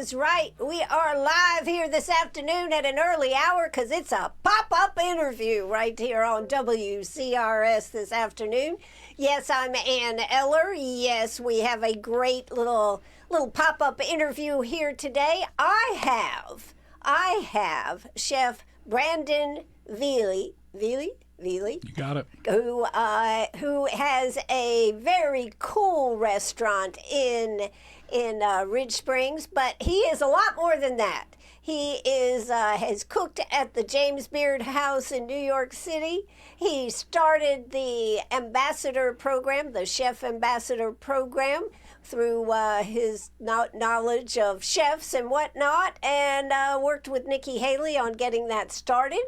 is right. We are live here this afternoon at an early hour because it's a pop-up interview right here on WCRS this afternoon. Yes, I'm Ann Eller. Yes, we have a great little pop-up interview here today. I have Chef Brandon Velie. Velie? You got it. Who has a very cool restaurant in Ridge Springs, but he is a lot more than that. He has cooked at the James Beard House in New York City. He started the ambassador program, the chef ambassador program, through his knowledge of chefs and whatnot, and worked with Nikki Haley on getting that started.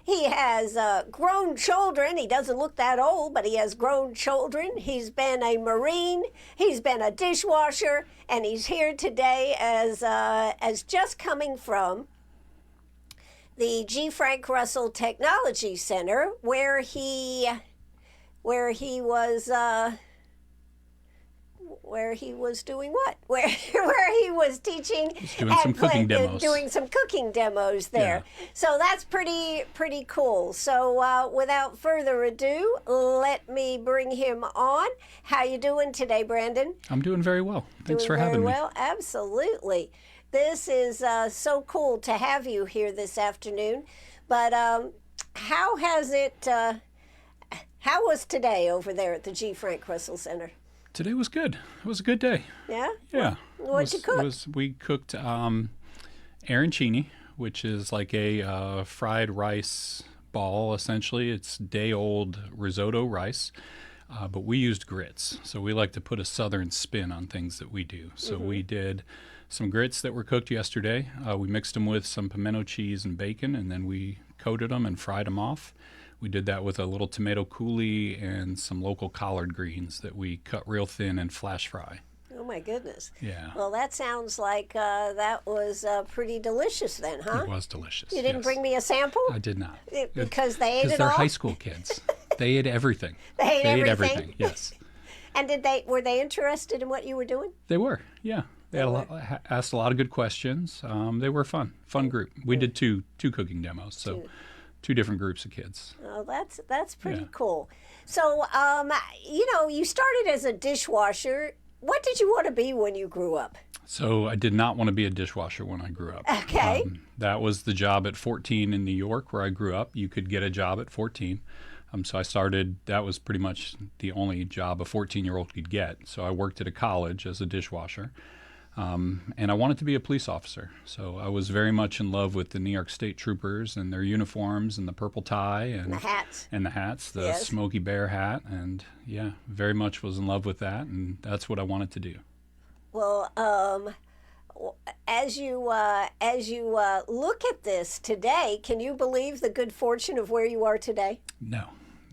He has grown children. He doesn't look that old, but he has grown children. He's been a Marine. He's been a dishwasher, and he's here today as just coming from the G. Frank Russell Technology Center, where he was doing what? Where he was teaching doing some cooking demos. Doing some cooking demos there. Yeah. So that's pretty cool. So without further ado, let me bring him on. How you doing today, Brandon? I'm doing very well. Thanks for having me. Well, absolutely. This is so cool to have you here this afternoon. But how was today over there at the G. Frank Russell Center? Today was good. It was a good day. Yeah? Yeah. What'd you cook? We cooked arancini, which is like a fried rice ball, essentially. It's day-old risotto rice, but we used grits. So we like to put a southern spin on things that we do. So we did some grits that were cooked yesterday. We mixed them with some pimento cheese and bacon, and then we coated them and fried them off. We did that with a little tomato coulis and some local collard greens that we cut real thin and flash fry. Oh, my goodness. Yeah. Well, that sounds like that was pretty delicious then, huh? It was delicious. You didn't bring me a sample? I did not. Because they ate it all? Because they're high school kids. They ate everything. They ate everything? Yes. And were they interested in what you were doing? They were, yeah. They had asked a lot of good questions. They were fun group. We did two cooking demos, so two different groups of kids. Oh, that's pretty cool. So, you started as a dishwasher. What did you want to be when you grew up? So I did not want to be a dishwasher when I grew up. Okay. That was the job at 14 in New York where I grew up. You could get a job at 14. So I started, that was pretty much the only job a 14-year-old could get. So I worked at a college as a dishwasher. And I wanted to be a police officer. So I was very much in love with the New York State Troopers and their uniforms and the purple tie and the hats, the Smokey Bear hat. And yeah, very much was in love with that. And that's what I wanted to do. Well, as you look at this today, can you believe the good fortune of where you are today? No,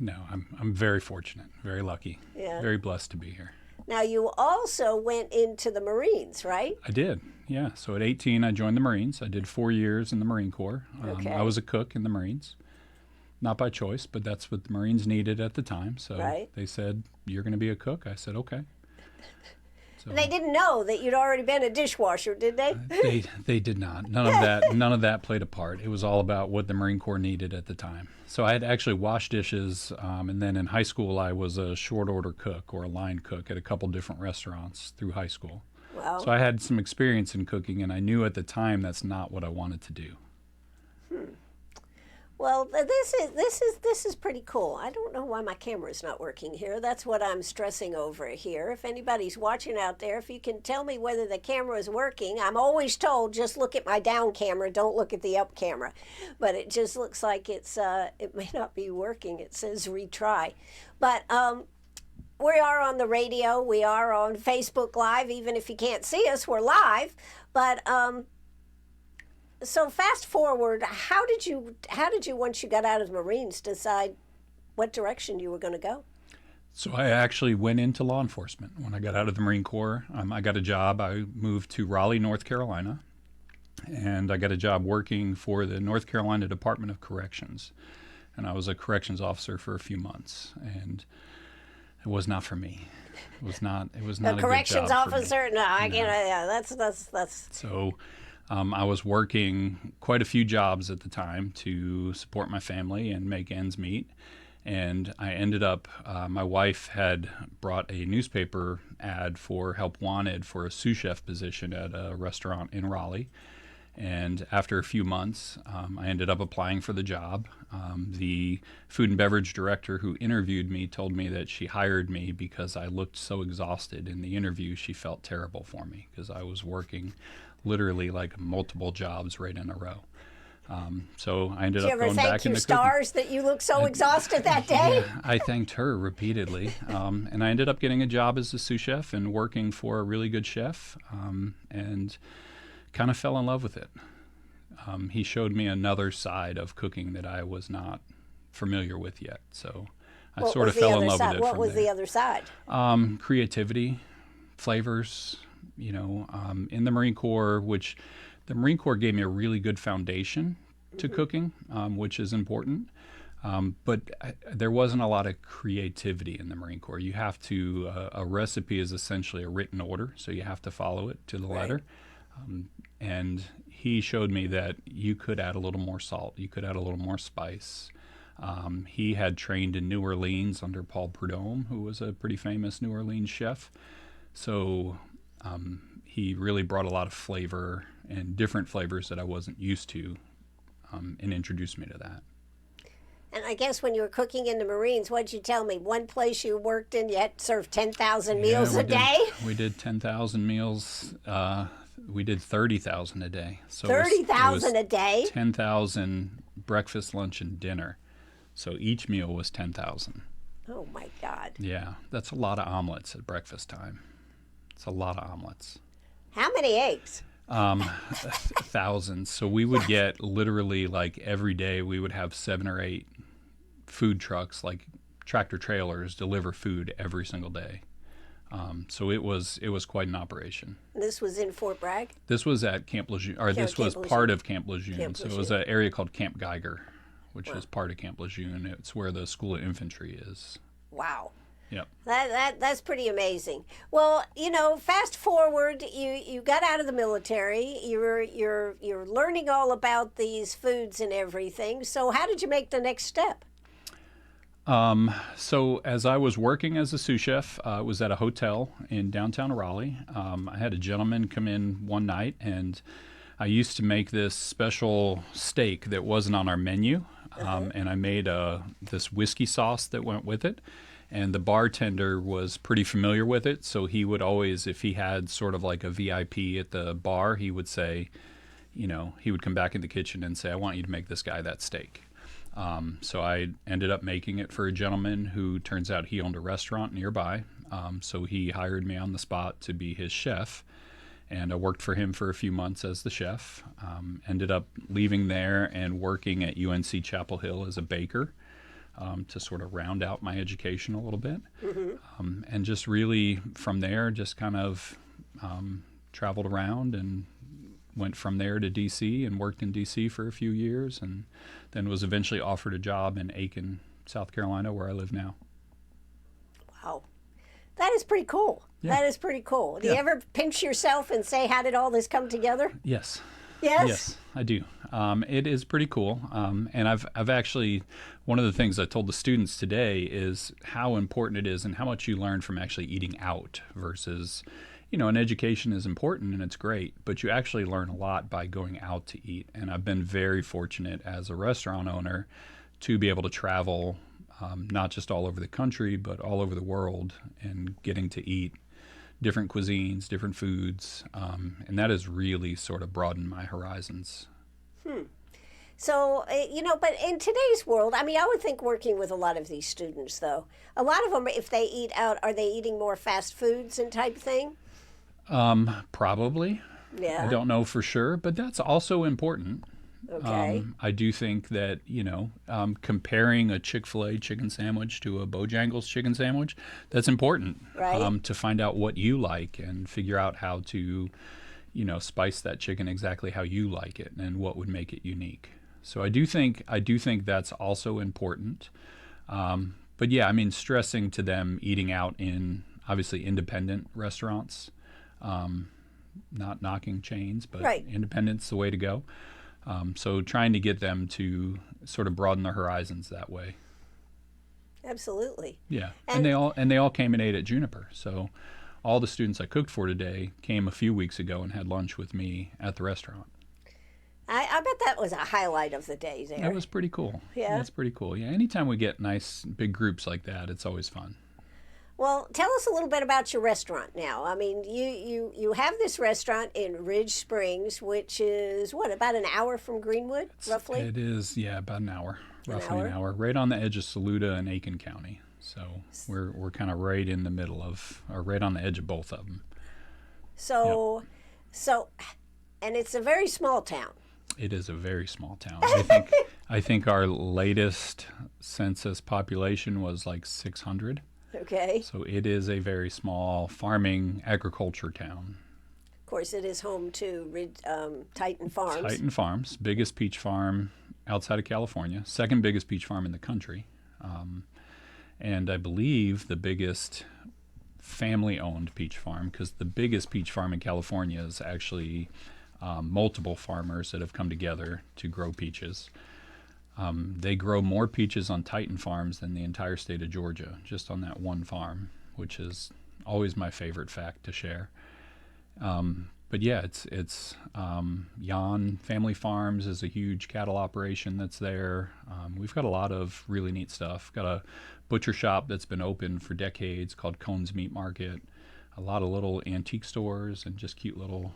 I'm very fortunate, very lucky, very blessed to be here. Now, you also went into the Marines, right? I did, yeah. So at 18, I joined the Marines. I did 4 years in the Marine Corps. I was a cook in the Marines. Not by choice, but that's what the Marines needed at the time. So they said, you're going to be a cook? I said, okay. So, and they didn't know that you'd already been a dishwasher, did they? They did not. None of that played a part. It was all about what the Marine Corps needed at the time. So I had actually washed dishes, and then in high school I was a short order cook or a line cook at a couple different restaurants through high school. Wow. So I had some experience in cooking, and I knew at the time that's not what I wanted to do. Well, this is pretty cool. I don't know why my camera's not working here. That's what I'm stressing over here. If anybody's watching out there, if you can tell me whether the camera is working. I'm always told just look at my down camera, don't look at the up camera. But it just looks like it may not be working. It says retry. But we are on the radio. We are on Facebook Live. Even if you can't see us, we're live. But so fast forward, how did you once you got out of the Marines decide what direction you were going to go? So I actually went into law enforcement when I got out of the Marine Corps. I got a job. I moved to Raleigh, North Carolina, and I got a job working for the North Carolina Department of Corrections. And I was a corrections officer for a few months, and it was not for me. It was not. It was A not a good corrections job for me. officer? No, I No. can't. Yeah, that's. So I was working quite a few jobs at the time to support my family and make ends meet. And I ended up, my wife had brought a newspaper ad for help wanted for a sous chef position at a restaurant in Raleigh. And after a few months, I ended up applying for the job. The food and beverage director who interviewed me told me that she hired me because I looked so exhausted in the interview. She felt terrible for me because I was working literally like multiple jobs right in a row. So I ended Did you up ever going thank back your into cooking. stars that you look so exhausted that day? Yeah, I thanked her repeatedly. And I ended up getting a job as a sous chef and working for a really good chef, and kind of fell in love with it. He showed me another side of cooking that I was not familiar with yet. So I What sort was of the fell in other love side? with it What from was there. the other side? Creativity, flavors, in the Marine Corps, which the Marine Corps gave me a really good foundation to cooking, which is important. But there wasn't a lot of creativity in the Marine Corps. You have to, a recipe is essentially a written order, so you have to follow it to the letter. And he showed me that you could add a little more salt, you could add a little more spice. He had trained in New Orleans under Paul Prudhomme, who was a pretty famous New Orleans chef. So he really brought a lot of flavor and different flavors that I wasn't used to, and introduced me to that. And I guess when you were cooking in the Marines, what'd you tell me? One place you worked in, you had to serve 10,000 meals Yeah, a day? We did 10,000 meals. We did 30,000 a day. So it was 30,000 a day? 10,000 breakfast, lunch, and dinner. So each meal was 10,000. Oh my God. Yeah, that's a lot of omelets at breakfast time. It's a lot of omelets. How many eggs? Thousands. So we would get literally like every day we would have 7 or 8 food trucks, like tractor trailers, deliver food every single day. So it was quite an operation. This was in Fort Bragg? This was at Camp Lejeune, or this was Camp part Lejeune. of Camp Lejeune. Camp So it was Lejeune. an area called Camp Geiger, which is part of Camp Lejeune. It's where the School of Infantry is. Wow. Yep. That's pretty amazing. Well, fast forward, you got out of the military. You're learning all about these foods and everything. So how did you make the next step? So as I was working as a sous chef, I was at a hotel in downtown Raleigh. I had a gentleman come in one night, and I used to make this special steak that wasn't on our menu, and I made this whiskey sauce that went with it. And the bartender was pretty familiar with it, so he would always, if he had sort of like a VIP at the bar, he would say, he would come back in the kitchen and say, "I want you to make this guy that steak." So I ended up making it for a gentleman who turns out he owned a restaurant nearby. So he hired me on the spot to be his chef. And I worked for him for a few months as the chef. Ended up leaving there and working at UNC Chapel Hill as a baker, to sort of round out my education a little bit. And just really from there, just kind of traveled around and went from there to D.C. and worked in D.C. for a few years, and then was eventually offered a job in Aiken, South Carolina, where I live now. Wow. That is pretty cool. Yeah. That is pretty cool. Do you ever pinch yourself and say, how did all this come together? Yes. Yes? Yes, I do. It is pretty cool. And I've actually, one of the things I told the students today is how important it is and how much you learn from actually eating out versus, an education is important and it's great, but you actually learn a lot by going out to eat. And I've been very fortunate as a restaurant owner to be able to travel, not just all over the country, but all over the world, and getting to eat different cuisines, different foods, and that has really sort of broadened my horizons. So, but in today's world, I would think working with a lot of these students, though, a lot of them, if they eat out, are they eating more fast foods and type thing? Probably. Yeah. I don't know for sure, but that's also important. Okay. I do think that, comparing a Chick-fil-A chicken sandwich to a Bojangles chicken sandwich, that's important. Right. To find out what you like and figure out how to, spice that chicken exactly how you like it and what would make it unique. So I do think that's also important. But yeah, stressing to them eating out in obviously independent restaurants, not knocking chains, but Right. independent's the way to go. So trying to get them to sort of broaden their horizons that way. Absolutely. Yeah, And- and they all came and ate at Juniper. So all the students I cooked for today came a few weeks ago and had lunch with me at the restaurant. I bet that was a highlight of the day there. That was pretty cool. Yeah? That's pretty cool. Yeah, anytime we get nice big groups like that, it's always fun. Well, tell us a little bit about your restaurant now. I mean, you have this restaurant in Ridge Springs, which is, what, about an hour from Greenwood, roughly? It is, yeah, about an hour, roughly hour? an hour, right on the edge of Saluda and Aiken County. So we're kind of right in the middle of, or right on the edge of both of them. So, and it's a very small town. It is a very small town. I think our latest census population was like 600. Okay. So it is a very small farming agriculture town. Of course, it is home to Titan Farms. Titan Farms, biggest peach farm outside of California, second biggest peach farm in the country, and I believe the biggest family-owned peach farm, because the biggest peach farm in California is actually multiple farmers that have come together to grow peaches. They grow more peaches on Titan Farms than the entire state of Georgia, just on that one farm, which is always my favorite fact to share. But yeah, it's Jan Family Farms is a huge cattle operation that's there. We've got a lot of really neat stuff. Got a butcher shop that's been open for decades called Cone's Meat Market. A lot of little antique stores and just cute little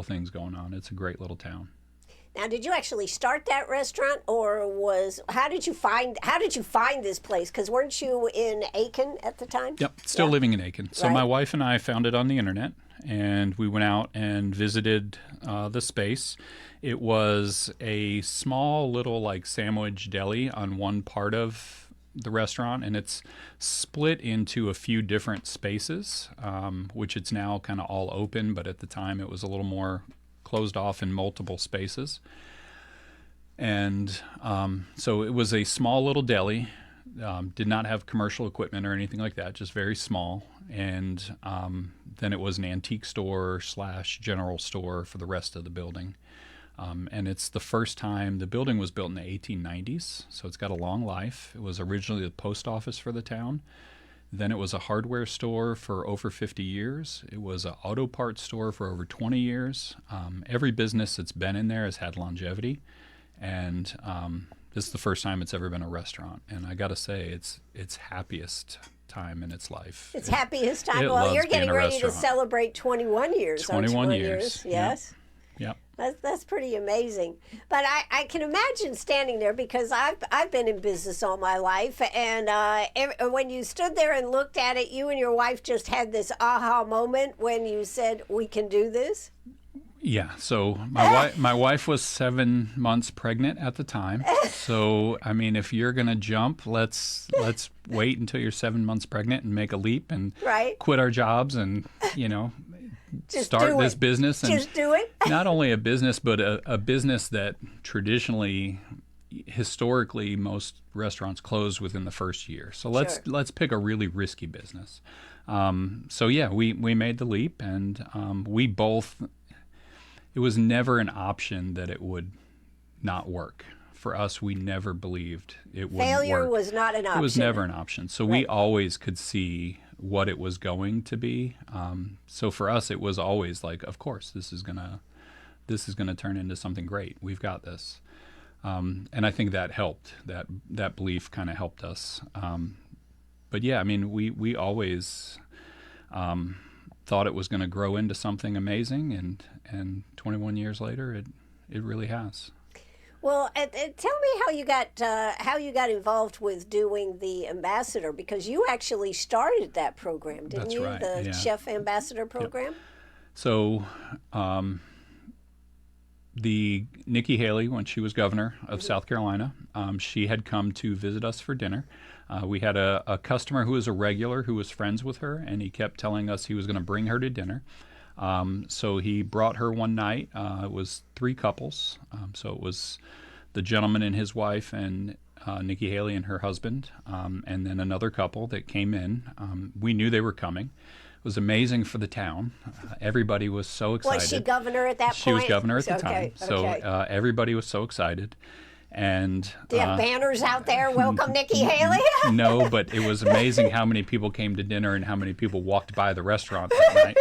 things going on. It's a great little town. Now, did you actually start that restaurant, or how did you find this place? Because weren't you in Aiken at the time? Yep, still Yeah. living in Aiken. So Right. my wife and I found it on the internet, and we went out and visited the space. It was a small little like sandwich deli on one part of the restaurant, and it's split into a few different spaces, which it's now kind of all open, but at the time it was a little more closed off in multiple spaces. And so it was a small little deli, did not have commercial equipment or anything like that, just very small. And then it was an antique store / general store for the rest of the building. And it's the first time, the building was built in the 1890s, so it's got a long life. It was originally the post office for the town. Then it was a hardware store for over 50 years. It was an auto parts store for over 20 years. Every business that's been in there has had longevity. And this is the first time it's ever been a restaurant. And I got to say, it's happiest time in its life. It's happiest time. it Well, loves you're being getting a ready to restaurant. celebrate 21 years. 21 years. Yes. Yep. That's pretty amazing. But I can imagine standing there, because I've been in business all my life, and when you stood there and looked at it, you and your wife just had this aha moment when you said, "We can do this." Yeah. So my wife was 7 months pregnant at the time. So I mean, if you're gonna jump, let's wait until you're 7 months pregnant and make a leap and Right. quit our jobs and Just start do this it. business. And Just do it. not only a business, but a business that traditionally, historically, most restaurants close within the first year. So let's pick a really risky business. So yeah, we made the leap, and we both. It was never an option that it would not work. For us, we never believed it would Failure work. was not an option. It was never an option. So we always could see what it was going to be. So for us, it was always like, of course, this is gonna turn into something great. We've got this, and I think that helped. That belief kind of helped us. But yeah, I mean, we always thought it was going to grow into something amazing, and 21 years later, it really has. Well, tell me how you got involved with doing the ambassador, because you actually started that program, didn't That's you? right, The yeah. chef ambassador program. So, the Nikki Haley, when she was governor of South Carolina, she had come to visit us for dinner. We had a customer who was a regular who was friends with her, and he kept telling us he was going to bring her to dinner. So he brought her one night. It was 3 couples. So it was the gentleman and his wife and Nikki Haley and her husband, and then another couple that came in. We knew they were coming. It was amazing for the town. Everybody was so excited. Was she governor at that point? She was governor at the Okay, time. So everybody was so excited. And do you have banners out there? Welcome, Nikki Haley? No, but it was amazing how many people came to dinner and how many people walked by the restaurant that night.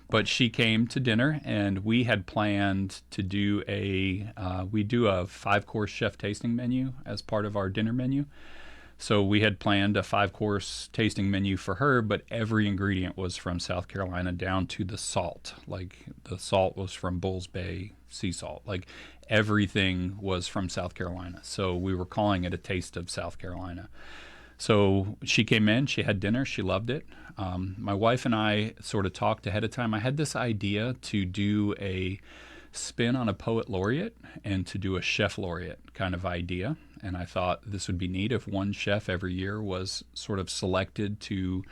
But she came to dinner, and we had planned to do a 5-course chef tasting menu as part of our dinner menu. So we had planned a 5-course tasting menu for her, but every ingredient was from South Carolina down to the salt. Like the salt was from Bulls Bay sea salt. Like everything was from South Carolina. So we were calling it a taste of South Carolina. So she came in, she had dinner, she loved it. My wife and I sort of talked ahead of time. I had this idea to do a spin on a poet laureate and to do a chef laureate kind of idea. And I thought this would be neat if one chef every year was sort of selected to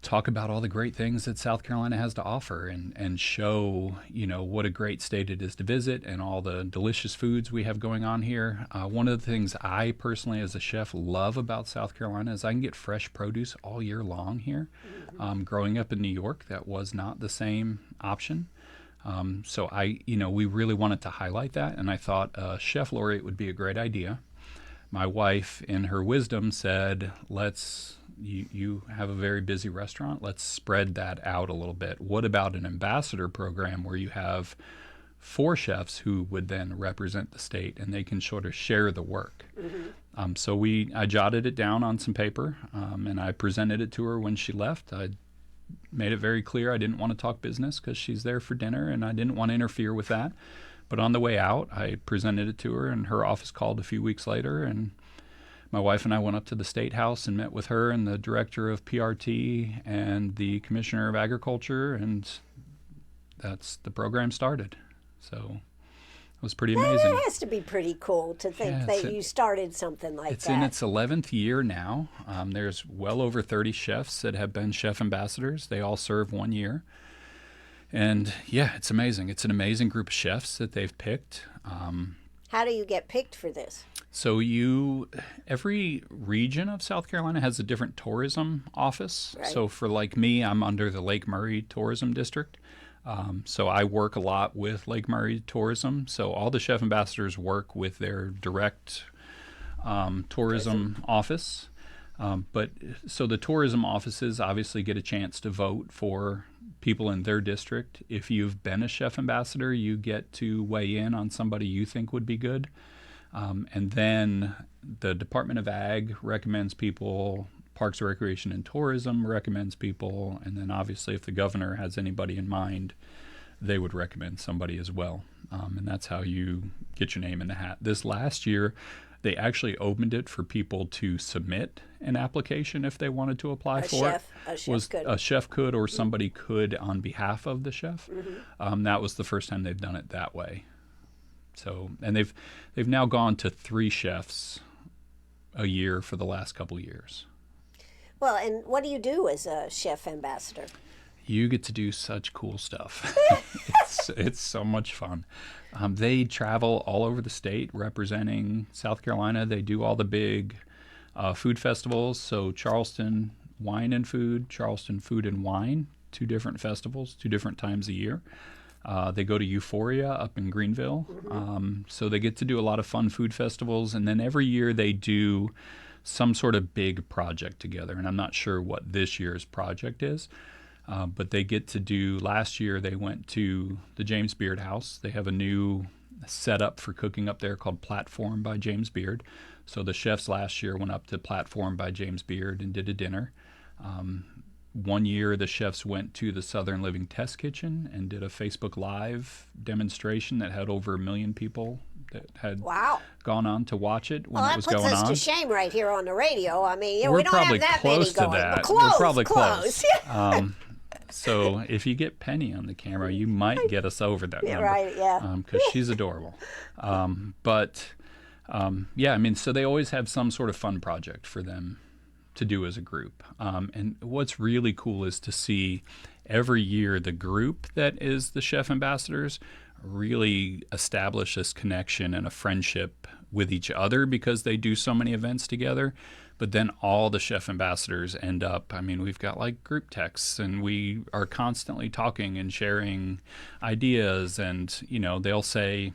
talk about all the great things that South Carolina has to offer and show, what a great state it is to visit and all the delicious foods we have going on here. One of the things I personally as a chef love about South Carolina is I can get fresh produce all year long here. Growing up in New York, that was not the same option. So we really wanted to highlight that, and I thought a chef laureate would be a great idea. My wife, in her wisdom, said, you have a very busy restaurant, let's spread that out a little bit. What about an ambassador program where you have 4 chefs who would then represent the state and they can sort of share the work? So I jotted it down on some paper, and I presented it to her when she left. I made it very clear I didn't want to talk business because she's there for dinner and I didn't want to interfere with that. But on the way out, I presented it to her, and her office called a few weeks later, and my wife and I went up to the State House and met with her and the director of PRT and the commissioner of agriculture, and that's the program started. So it was pretty amazing. That has to be pretty cool to think that you started something like that. It's in its 11th year now. There's well over 30 chefs that have been chef ambassadors. They all serve 1 year. And it's amazing. It's an amazing group of chefs that they've picked. How do you get picked for this? So every region of South Carolina has a different tourism office. Right. So for like me, I'm under the Lake Murray Tourism District. So I work a lot with Lake Murray Tourism. So all the chef ambassadors work with their direct tourism office. So the tourism offices obviously get a chance to vote for people in their district. If you've been a chef ambassador, you get to weigh in on somebody you think would be good. And then the Department of Ag recommends people, Parks and Recreation and Tourism recommends people, and then obviously if the governor has anybody in mind, they would recommend somebody as well. And that's how you get your name in the hat. This last year, they actually opened it for people to submit an application if they wanted to apply for it. A chef could, or somebody could on behalf of the chef. That was the first time they've done it that way. So, and they've now gone to 3 chefs a year for the last couple years. Well, and what do you do as a chef ambassador? You get to do such cool stuff. It's so much fun. They travel all over the state representing South Carolina. They do all the big food festivals. So Charleston Wine and Food, Charleston Food and Wine, 2 different festivals, 2 different times a year. They go to Euphoria up in Greenville. So they get to do a lot of fun food festivals. And then every year they do some sort of big project together. And I'm not sure what this year's project is. But they get to do, last year they went to the James Beard House. They have a new setup for cooking up there called Platform by James Beard. So the chefs last year went up to Platform by James Beard and did a dinner. 1 year the chefs went to the Southern Living Test Kitchen and did a Facebook Live demonstration that had over 1 million people that had gone on to watch it when it was going on. That puts us to shame right here on the radio. I mean, we're we don't probably have that many close to going. that. We're probably close. So if you get Penny on the camera, you might get us over that number. Right, yeah. Because she's adorable. So they always have some sort of fun project for them to do as a group. And what's really cool is to see every year the group that is the chef ambassadors really establish this connection and a friendship with each other because they do so many events together. But then all the chef ambassadors end up, I mean, we've got like group texts and we are constantly talking and sharing ideas. And, you know, they'll say,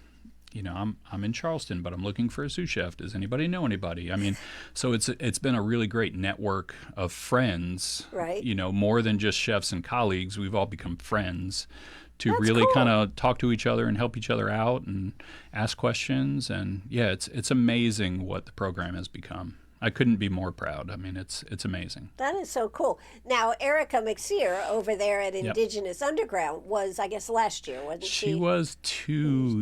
you know, I'm in Charleston, but I'm looking for a sous chef. Does anybody know anybody? I mean, so it's been a really great network of friends, Right. you know, more than just chefs and colleagues. We've all become friends to That's really cool. kind of talk to each other and help each other out and ask questions. And yeah, it's amazing what the program has become. I couldn't be more proud. I mean, it's amazing. That is so cool. Now, Erica McSear over there at Yep. Indigenous Underground was, I guess, last year, wasn't she? She was two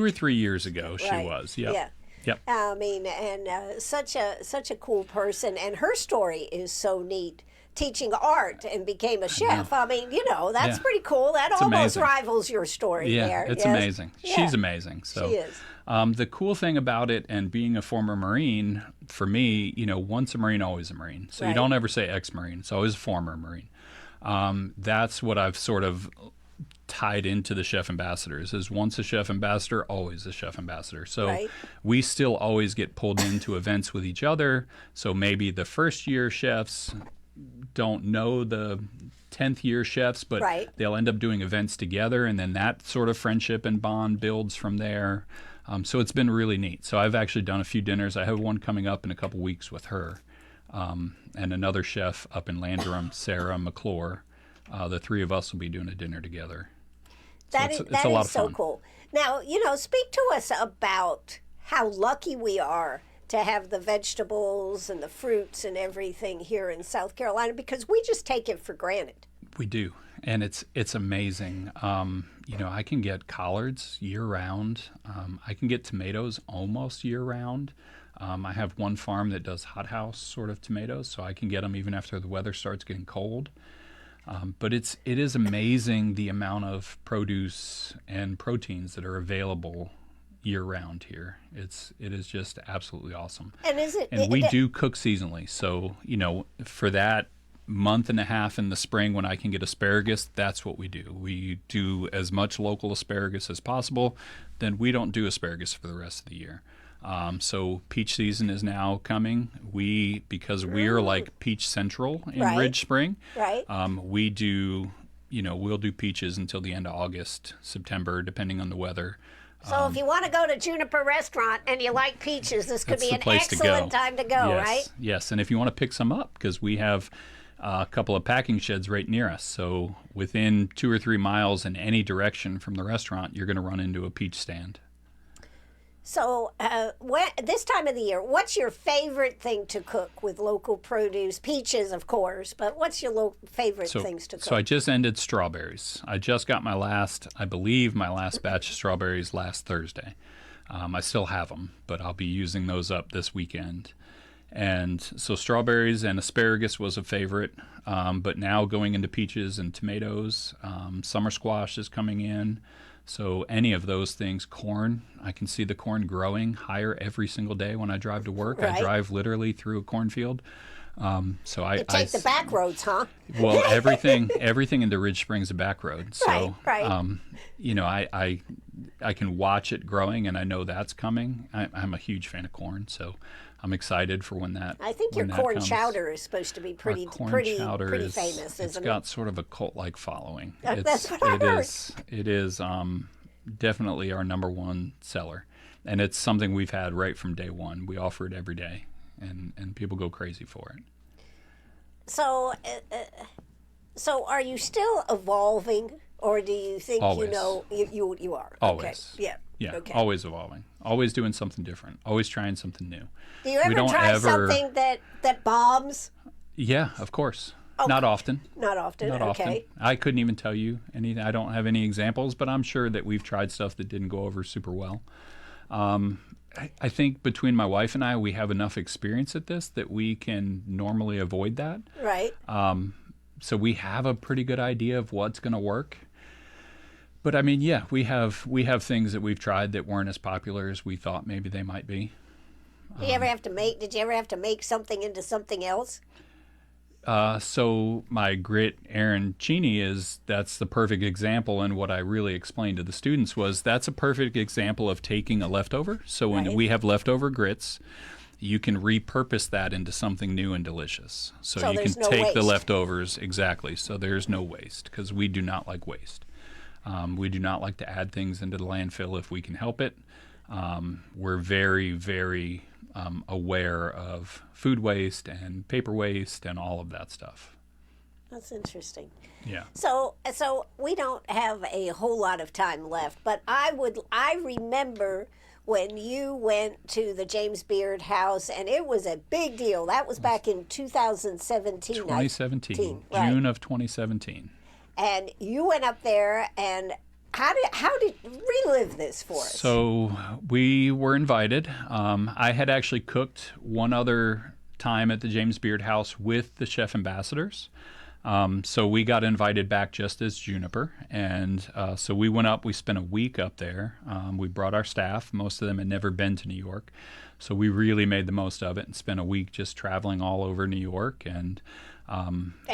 or 3 years ago. She Right. was. Yep. Yeah. Yep. I mean, and such a cool person, and her story is so neat. Teaching art and became a chef. I mean, you know, that's Yeah. pretty cool. That almost amazing. rivals your story Yeah, there. it's Yes? amazing. Yeah. She's amazing. So She is. The cool thing about it and being a former Marine, for me, you know, once a Marine, always a Marine. So Right. you don't ever say ex-Marine. It's always a former Marine. That's what I've sort of tied into the chef ambassadors is once a chef ambassador, always a chef ambassador. So Right. we still always get pulled into events with each other. So maybe the first year chefs don't know the 10th year chefs, but Right. they'll end up doing events together, and then that sort of friendship and bond builds from there. So it's been really neat. So I've actually done a few dinners. I have one coming up in a couple weeks with her, and another chef up in Landrum, Sarah McClure. The three of us will be doing a dinner together. That it's is a lot of so fun. cool. Now, you know, speak to us about how lucky we are to have the vegetables and the fruits and everything here in South Carolina because we just take it for granted. We do, and it's amazing. You know, I can get collards year round. I can get tomatoes almost year round. I have one farm that does hothouse sort of tomatoes, so I can get them even after the weather starts getting cold. But it is amazing the amount of produce and proteins that are available year round here. It is just absolutely awesome. And is it? And we do cook seasonally, so you know, for that month and a half in the spring when I can get asparagus, that's what we do. We do as much local asparagus as possible. Then we don't do asparagus for the rest of the year. So peach season is now coming. Because we're like peach central in Right. Ridge Spring. Right. We do, you know, we'll do peaches until the end of August, September, depending on the weather. So if you want to go to Juniper Restaurant and you like peaches, this could That's be the an place to go. excellent time to go, Yes, right? yes. And if you want to pick some up, because we have a couple of packing sheds right near us. So within 2 or 3 miles in any direction from the restaurant, you're going to run into a peach stand. So this time of the year, what's your favorite thing to cook with local produce? Peaches, of course, but what's your favorite things to cook? So I just ended strawberries. I just got I believe my last batch of strawberries last Thursday. I still have them, but I'll be using those up this weekend. And so strawberries and asparagus was a favorite, but now going into peaches and tomatoes, summer squash is coming in. So any of those things, corn, I can see the corn growing higher every single day when I drive to work. Right. I drive literally through a cornfield. So I take the back roads, huh? well, everything in the Ridge Springs is a back road. So, Right. you know, I can watch it growing, and I know that's coming. I'm a huge fan of corn, so I'm excited for when that. I think your when that corn comes. chowder is supposed to be Our pretty corn chowder famous, it's isn't got it? sort of a cult-like following. That's what I heard. It is definitely our number one seller, and it's something we've had right from day one. We offer it every day, and people go crazy for it. So, so are you still evolving, or do you think Always. you know you are? Always. Okay. Yeah. Yeah, Okay. always evolving, always doing something different, always trying something new. Do you ever don't try ever- something that bombs? Yeah, of course. Not often. Not often. Not okay. often. I couldn't even tell you anything. I don't have any examples, but I'm sure that we've tried stuff that didn't go over super well. I think between my wife and I, we have enough experience at this that we can normally avoid that. Right. So we have a pretty good idea of what's going to work. But I mean, yeah, we have things that we've tried that weren't as popular as we thought maybe they might be. Did you ever have to make something into something else? So my grit arancini that's the perfect example, and what I really explained to the students was that's a perfect example of taking a leftover. So when Right. we have leftover grits, you can repurpose that into something new and delicious. So So you can there's no take the waste. leftovers, exactly. So there's no waste because we do not like waste. We do not like to add things into the landfill if we can help it. We're very, very aware of food waste and paper waste and all of that stuff. That's interesting. Yeah. So we don't have a whole lot of time left, but I remember when you went to the James Beard house, and it was a big deal. That was back in 2017. 2017, right. June of 2017. And you went up there, and how did relive this for us? So we were invited. I had actually cooked one other time at the James Beard house with the chef ambassadors. So we got invited back just as Juniper. And so we went up, we spent a week up there. We brought our staff. Most of them had never been to New York. So we really made the most of it and spent a week just traveling all over New York. And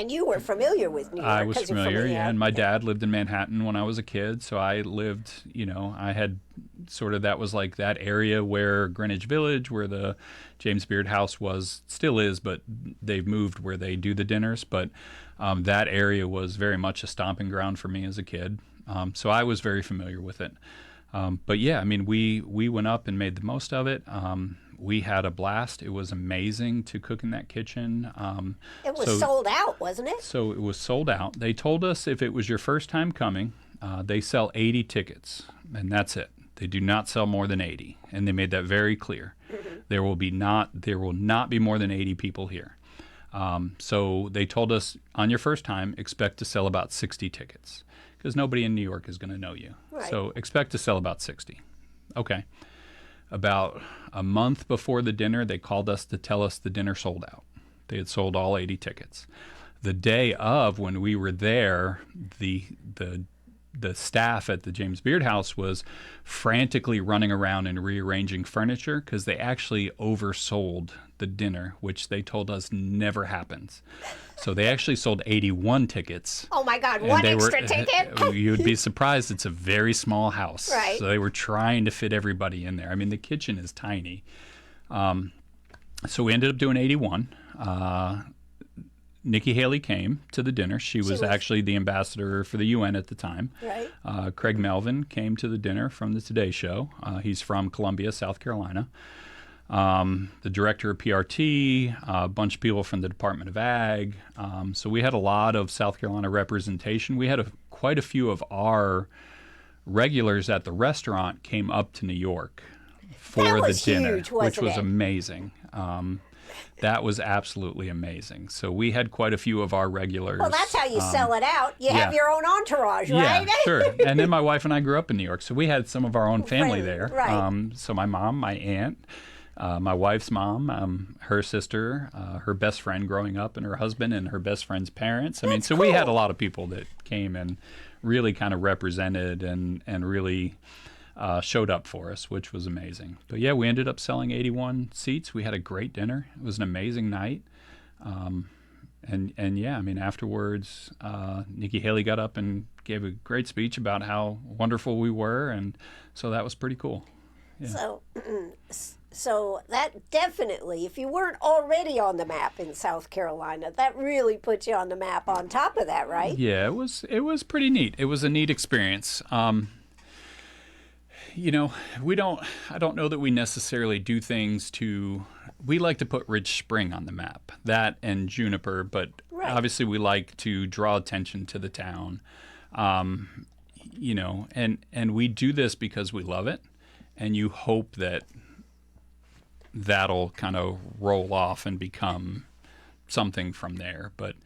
you were familiar with New York. I was 'cause you're familiar, from yeah. here. And my dad lived in Manhattan when I was a kid. So I lived, I had sort of, that was like that area where Greenwich Village, where the James Beard house was, still is, but they've moved where they do the dinners. But that area was very much a stomping ground for me as a kid. So I was very familiar with it. But yeah, I mean, we went up and made the most of it. We had a blast. It was amazing to cook in that kitchen. It was sold out, wasn't it? So it was sold out. They told us if it was your first time coming, they sell 80 tickets, and that's it. They do not sell more than 80, and they made that very clear. Mm-hmm. There will not be more than 80 people here. So they told us on your first time, expect to sell about 60 tickets, because nobody in New York is going to know you. Right. So expect to sell about 60. Okay. About a month before the dinner, they called us to tell us the dinner sold out. They had sold all 80 tickets. The day of, when we were there, the staff at the James Beard house was frantically running around and rearranging furniture because they actually oversold the dinner, which they told us never happens. So they actually sold 81 tickets. Oh my God, one extra ticket? You'd be surprised. It's a very small house. Right. So they were trying to fit everybody in there. I mean, the kitchen is tiny. So we ended up doing 81. Nikki Haley came to the dinner. She was actually the ambassador for the UN at the time. Right. Craig Melvin came to the dinner from the Today Show. He's from Columbia, South Carolina. The director of PRT, a bunch of people from the Department of Ag. So we had a lot of South Carolina representation. We had quite a few of our regulars at the restaurant came up to New York for the dinner, huge, which was it? amazing. That was absolutely amazing. So we had quite a few of our regulars. Well, that's how you sell it out. You have yeah. your own entourage, right? Yeah, sure. And then my wife and I grew up in New York, so we had some of our own family there. Right. So my mom, my aunt, my wife's mom, her sister, her best friend growing up, and her husband and her best friend's parents. I mean, so we had a lot of people that came and really kind of represented and really showed up for us, which was amazing. But yeah, we ended up selling 81 seats. We had a great dinner. It was an amazing night. And yeah, I mean, afterwards, Nikki Haley got up and gave a great speech about how wonderful we were. And so that was pretty cool. Yeah. So that definitely, if you weren't already on the map in South Carolina, that really put you on the map on top of that, right? Yeah, it was pretty neat. It was a neat experience. I don't know that we necessarily do things we like to put Ridge Spring on the map, that and Juniper, but Right. obviously we like to draw attention to the town. And we do this because we love it, and you hope that'll kind of roll off and become something from there. But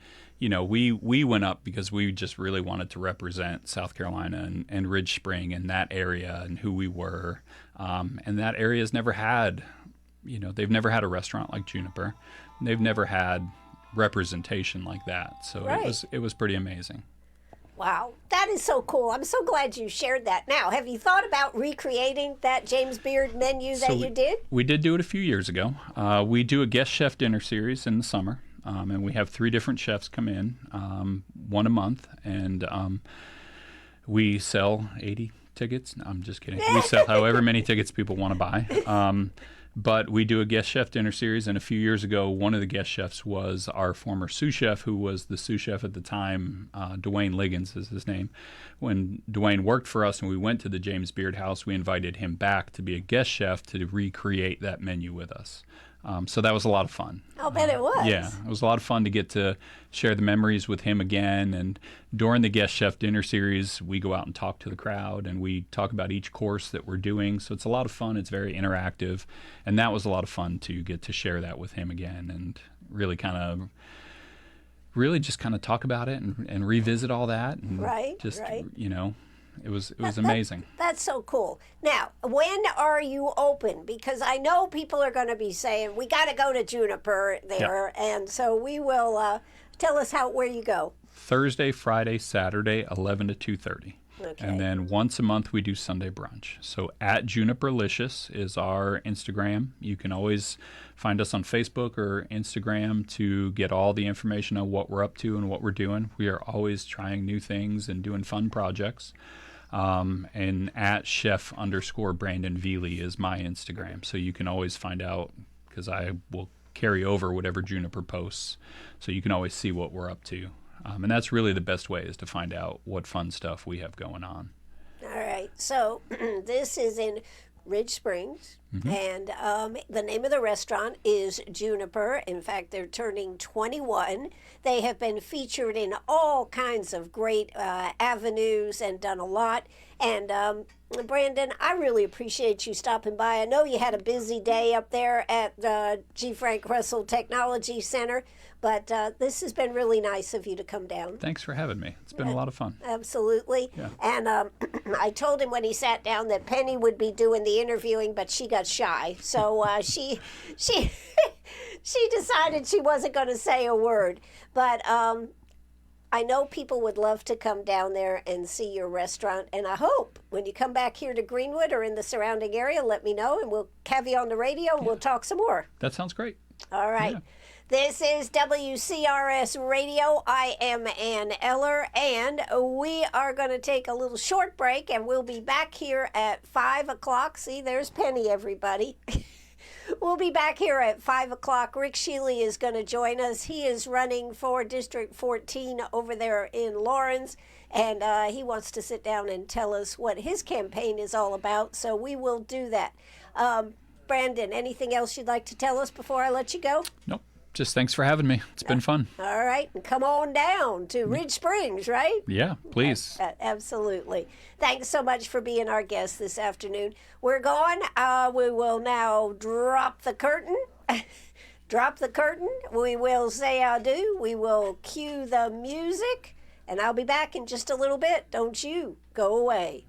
we went up because we just really wanted to represent South Carolina and Ridge Spring and that area and who we were. And that area has never had, they've never had a restaurant like Juniper. They've never had representation like that. So Right. it was pretty amazing. Wow, that is so cool. I'm so glad you shared that. Now, have you thought about recreating that James Beard menu that you did? We did do it a few years ago. We do a guest chef dinner series in the summer. and we have 3 different chefs come in, one a month, and we sell 80 tickets. No, I'm just kidding. We sell however many tickets people want to buy. But we do a guest chef dinner series, and a few years ago, one of the guest chefs was our former sous chef, who was the sous chef at the time. Dwayne Liggins is his name. When Dwayne worked for us and we went to the James Beard House, we invited him back to be a guest chef to recreate that menu with us. So that was a lot of fun. I'll bet it was. Yeah, it was a lot of fun to get to share the memories with him again. And during the guest chef dinner series, we go out and talk to the crowd, and we talk about each course that we're doing. So it's a lot of fun. It's very interactive. And that was a lot of fun to get to share that with him again and really just kind of talk about it and revisit all that. And right. It was amazing. That's so cool. Now, when are you open? Because I know people are going to be saying, we got to go to Juniper there. Yeah. And so we will tell us where you go. Thursday, Friday, Saturday, 11 to 2:30. Okay. And then once a month we do Sunday brunch. So at Juniperlicious is our Instagram. You can always find us on Facebook or Instagram to get all the information on what we're up to and what we're doing. We are always trying new things and doing fun projects. And at chef_Brandon Velie is my Instagram. So you can always find out, because I will carry over whatever Juniper posts. So you can always see what we're up to. And that's really the best way, is to find out what fun stuff we have going on. All right. So this is in Ridge Springs, and the name of the restaurant is Juniper. In fact, they're turning 21. They have been featured in all kinds of great avenues and done a lot. And Brandon, I really appreciate you stopping by. I know you had a busy day up there at the G. Frank Russell Technology Center, but this has been really nice of you to come down. Thanks for having me. It's been a lot of fun. Absolutely. Yeah. And I told him when he sat down that Penny would be doing the interviewing, but she got shy. So she decided she wasn't going to say a word. But I know people would love to come down there and see your restaurant, and I hope when you come back here to Greenwood or in the surrounding area, let me know, and we'll have you on the radio, and we'll talk some more. That sounds great. All right. Yeah. This is WCRS Radio. I am Ann Eller, and we are going to take a little short break, and we'll be back here at 5 o'clock. See, there's Penny, everybody. We'll be back here at 5 o'clock. Rick Shealy is going to join us. He is running for District 14 over there in Lawrence, and he wants to sit down and tell us what his campaign is all about, so we will do that. Brandon, anything else you'd like to tell us before I let you go? Nope. Just thanks for having me. It's been fun. All right. And come on down to Ridge Springs, right? Yeah, please. Absolutely. Thanks so much for being our guest this afternoon. We're going. We will now drop the curtain. Drop the curtain. We will say adieu. We will cue the music. And I'll be back in just a little bit. Don't you go away.